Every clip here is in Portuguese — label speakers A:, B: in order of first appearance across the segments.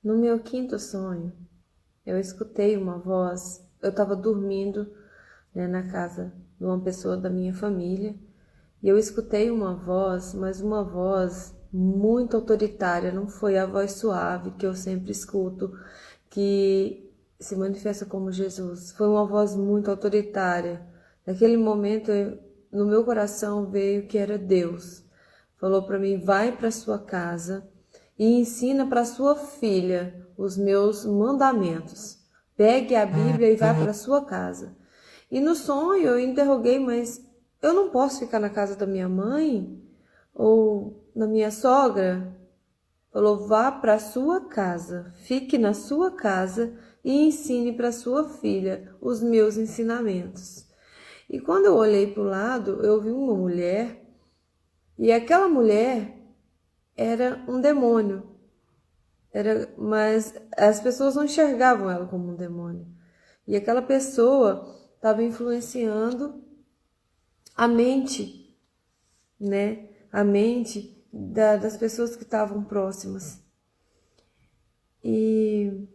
A: No meu quinto sonho, eu escutei uma voz. Eu estava dormindo, né, na casa de uma pessoa da minha família, e eu escutei uma voz, mas uma voz muito autoritária. Não foi a voz suave que eu sempre escuto, que se manifesta como Jesus. Foi uma voz muito autoritária. Naquele momento, no meu coração veio que era Deus. Falou para mim: vai para sua casa e ensina para sua filha os meus mandamentos. Pegue a Bíblia e vá para sua casa. E no sonho eu interroguei: mas eu não posso ficar na casa da minha mãe ou na minha sogra? Falou: vá para sua casa, fique na sua casa e ensine para sua filha os meus ensinamentos. E quando eu olhei para o lado, eu vi uma mulher, e aquela mulher era um demônio. Mas as pessoas não enxergavam ela como um demônio. E aquela pessoa estava influenciando a mente, né? A mente das pessoas que estavam próximas. E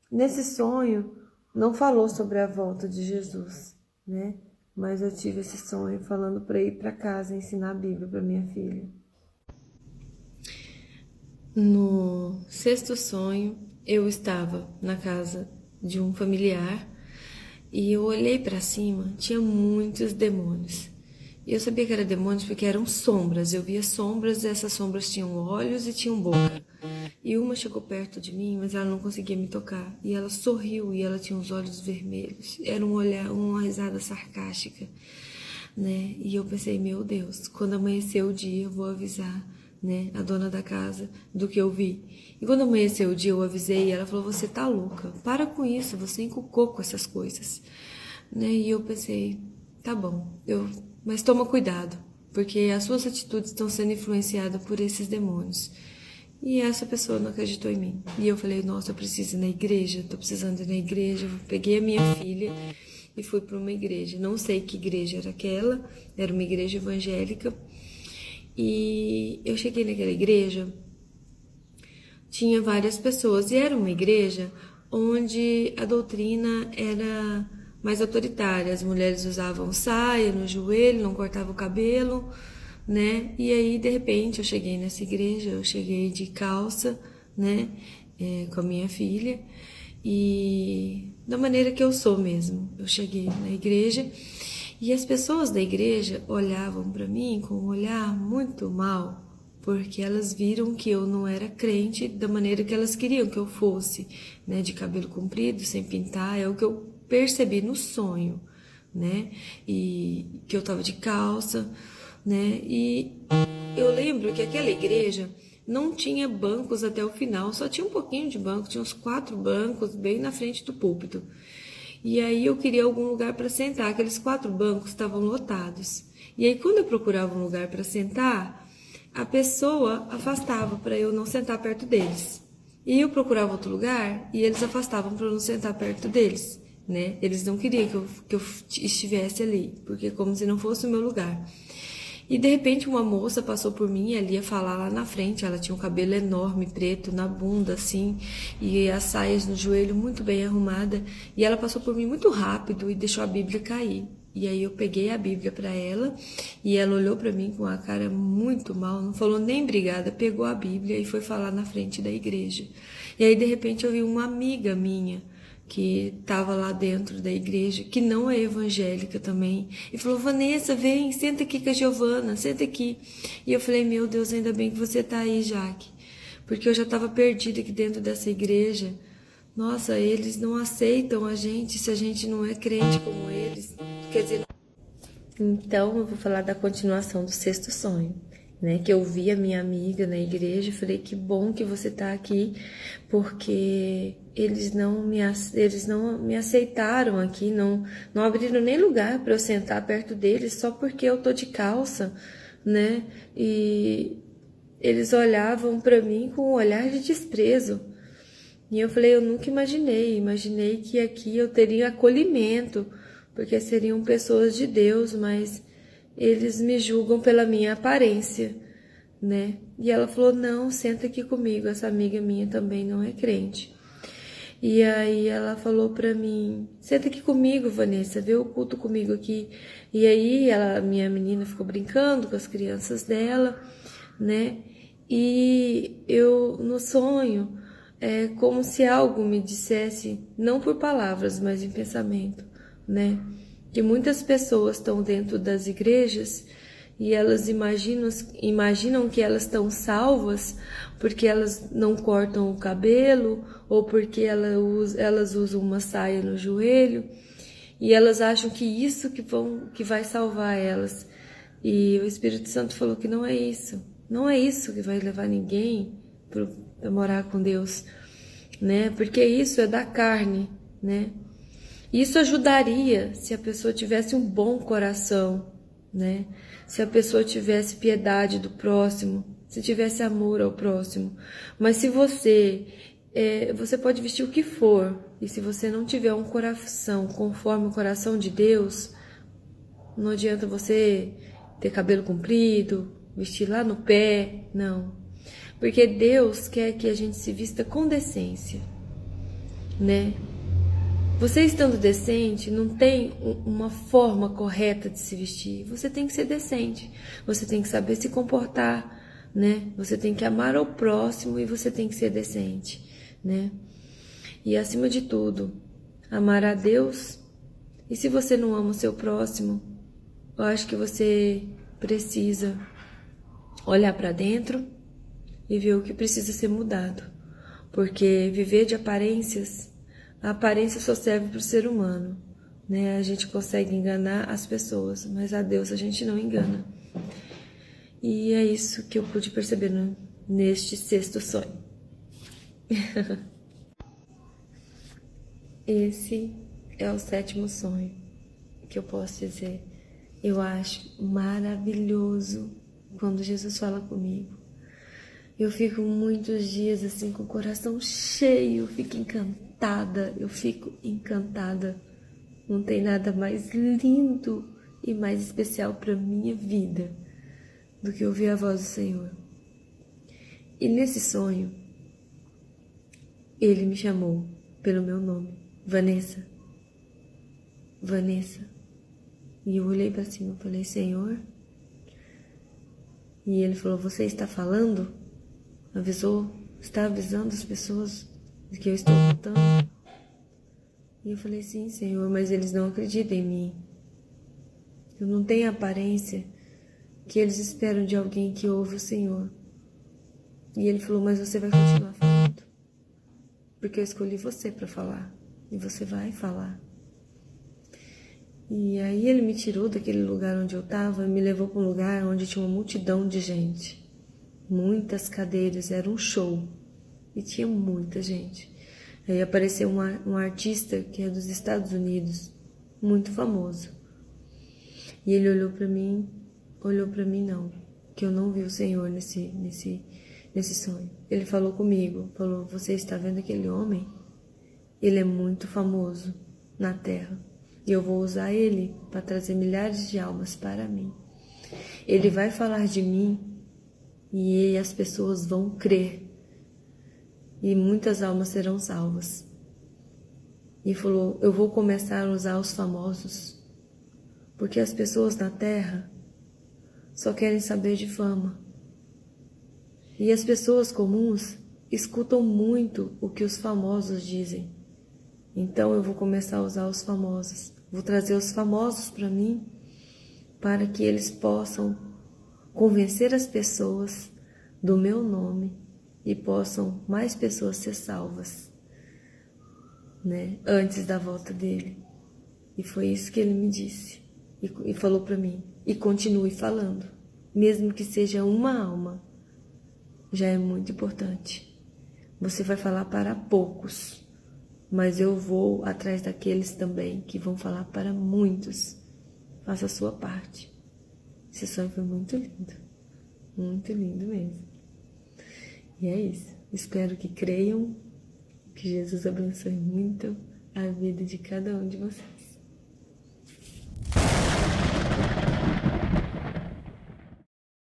A: nesse sonho não falou sobre a volta de Jesus, né? Mas eu tive esse sonho falando para ir para casa ensinar a Bíblia para minha filha. No sexto sonho, eu estava na casa de um familiar e eu olhei para cima, tinha muitos demônios. E eu sabia que eram demônios porque eram sombras. Eu via sombras e essas sombras tinham olhos e tinham boca. E uma chegou perto de mim, mas ela não conseguia me tocar. E ela sorriu e ela tinha os olhos vermelhos. Era um olhar, uma risada sarcástica, né? E eu pensei: meu Deus, quando amanhecer o dia eu vou avisar, né, a dona da casa do que eu vi. E quando amanheceu o dia eu avisei e ela falou: você tá louca, para com isso, você encucou com essas coisas, né? E eu pensei: tá bom, mas toma cuidado, porque as suas atitudes estão sendo influenciadas por esses demônios. E essa pessoa não acreditou em mim. E eu falei: nossa, eu preciso ir na igreja, tô precisando ir na igreja. Eu peguei a minha filha e fui para uma igreja. Não sei que igreja era aquela, era uma igreja evangélica. E eu cheguei naquela igreja, tinha várias pessoas, e era uma igreja onde a doutrina era mais autoritária. As mulheres usavam saia no joelho, não cortavam o cabelo, né? E aí, de repente, eu cheguei nessa igreja, eu cheguei de calça, né, com a minha filha, e da maneira que eu sou mesmo. Eu cheguei na igreja e as pessoas da igreja olhavam para mim com um olhar muito mal, porque elas viram que eu não era crente da maneira que elas queriam que eu fosse, né, de cabelo comprido, sem pintar. É o que eu percebi no sonho, né, e que eu tava de calça, né, e eu lembro que aquela igreja não tinha bancos até o final, só tinha um pouquinho de banco, tinha uns 4 bancos bem na frente do púlpito. E aí eu queria algum lugar para sentar, aqueles 4 bancos estavam lotados. E aí quando eu procurava um lugar para sentar, a pessoa afastava para eu não sentar perto deles. E eu procurava outro lugar e eles afastavam para eu não sentar perto deles, né? Eles não queriam que eu estivesse ali, porque como se não fosse o meu lugar. E de repente uma moça passou por mim e ela ia falar lá na frente. Ela tinha um cabelo enorme, preto, na bunda assim, e as saias no joelho muito bem arrumada. E ela passou por mim muito rápido e deixou a Bíblia cair. E aí eu peguei a Bíblia para ela e ela olhou para mim com a cara muito mal, não falou nem obrigada, pegou a Bíblia e foi falar na frente da igreja. E aí de repente eu vi uma amiga minha que estava lá dentro da igreja, que não é evangélica também, e falou: Vanessa, vem, senta aqui com a Giovana, senta aqui. E eu falei: meu Deus, ainda bem que você está aí, Jaque, porque eu já estava perdida aqui dentro dessa igreja. Nossa, eles não aceitam a gente se a gente não é crente como eles. Quer dizer, então eu vou falar da continuação do sexto sonho, né? Que eu vi a minha amiga na igreja e falei: que bom que você tá aqui, porque eles não me aceitaram aqui, não abriram nem lugar para eu sentar perto deles só porque eu tô de calça, né? E eles olhavam para mim com um olhar de desprezo. E eu falei: eu nunca imaginei que aqui eu teria acolhimento, porque seriam pessoas de Deus, mas eles me julgam pela minha aparência, né? E ela falou, não, senta aqui comigo, essa amiga minha também não é crente. E aí ela falou pra mim, senta aqui comigo, Vanessa, vê o culto comigo aqui. E aí minha menina ficou brincando com as crianças dela, né? E eu, no sonho, é como se algo me dissesse, não por palavras, mas em pensamento, né? Que muitas pessoas estão dentro das igrejas e elas imaginam que elas estão salvas porque elas não cortam o cabelo ou porque elas usam uma saia no joelho e elas acham que isso que vai salvar elas. E o Espírito Santo falou que não é isso. Não é isso que vai levar ninguém para morar com Deus, né? Porque isso é da carne, né? Isso ajudaria se a pessoa tivesse um bom coração, né? Se a pessoa tivesse piedade do próximo, se tivesse amor ao próximo. Mas se você pode vestir o que for, e se você não tiver um coração conforme o coração de Deus, não adianta você ter cabelo comprido, vestir lá no pé, não. Porque Deus quer que a gente se vista com decência, né? Você estando decente, não tem uma forma correta de se vestir. Você tem que ser decente. Você tem que saber se comportar, né? Você tem que amar ao próximo e você tem que ser decente, né? E acima de tudo, amar a Deus. E se você não ama o seu próximo, eu acho que você precisa olhar para dentro e ver o que precisa ser mudado. Porque viver de aparências, a aparência só serve para o ser humano, né? A gente consegue enganar as pessoas, mas a Deus a gente não engana. E é isso que eu pude perceber neste sexto sonho. Esse é o sétimo sonho que eu posso dizer. Eu acho maravilhoso quando Jesus fala comigo. Eu fico muitos dias assim com o coração cheio, eu fico encantada. Não tem nada mais lindo e mais especial para minha vida do que ouvir a voz do Senhor. E nesse sonho, ele me chamou pelo meu nome, Vanessa. Vanessa. E eu olhei para cima e falei, Senhor. E ele falou, você está falando? Está avisando as pessoas de que eu estou voltando? E eu falei, sim, Senhor, mas eles não acreditam em mim. Eu não tenho a aparência que eles esperam de alguém que ouve o Senhor. E ele falou, mas você vai continuar falando. Porque eu escolhi você para falar. E você vai falar. E aí ele me tirou daquele lugar onde eu estava e me levou para um lugar onde tinha uma multidão de gente. Muitas cadeiras, era um show. E tinha muita gente. Aí apareceu um artista que é dos Estados Unidos, muito famoso. E ele olhou para mim não, que eu não vi o Senhor nesse sonho. Ele falou comigo, falou, você está vendo aquele homem? Ele é muito famoso na terra. E eu vou usar ele para trazer milhares de almas para mim. Ele vai falar de mim e as pessoas vão crer. E muitas almas serão salvas. E falou, eu vou começar a usar os famosos. Porque as pessoas na terra só querem saber de fama. E as pessoas comuns escutam muito o que os famosos dizem. Então eu vou começar a usar os famosos. Vou trazer os famosos para mim, para que eles possam convencer as pessoas do meu nome e possam mais pessoas ser salvas, né, antes da volta dele. E foi isso que ele me disse e falou para mim. E continue falando, mesmo que seja uma alma, já é muito importante. Você vai falar para poucos, mas eu vou atrás daqueles também que vão falar para muitos. Faça a sua parte. Esse sonho foi muito lindo mesmo. E é isso. Espero que creiam, que Jesus abençoe muito a vida de cada um de vocês.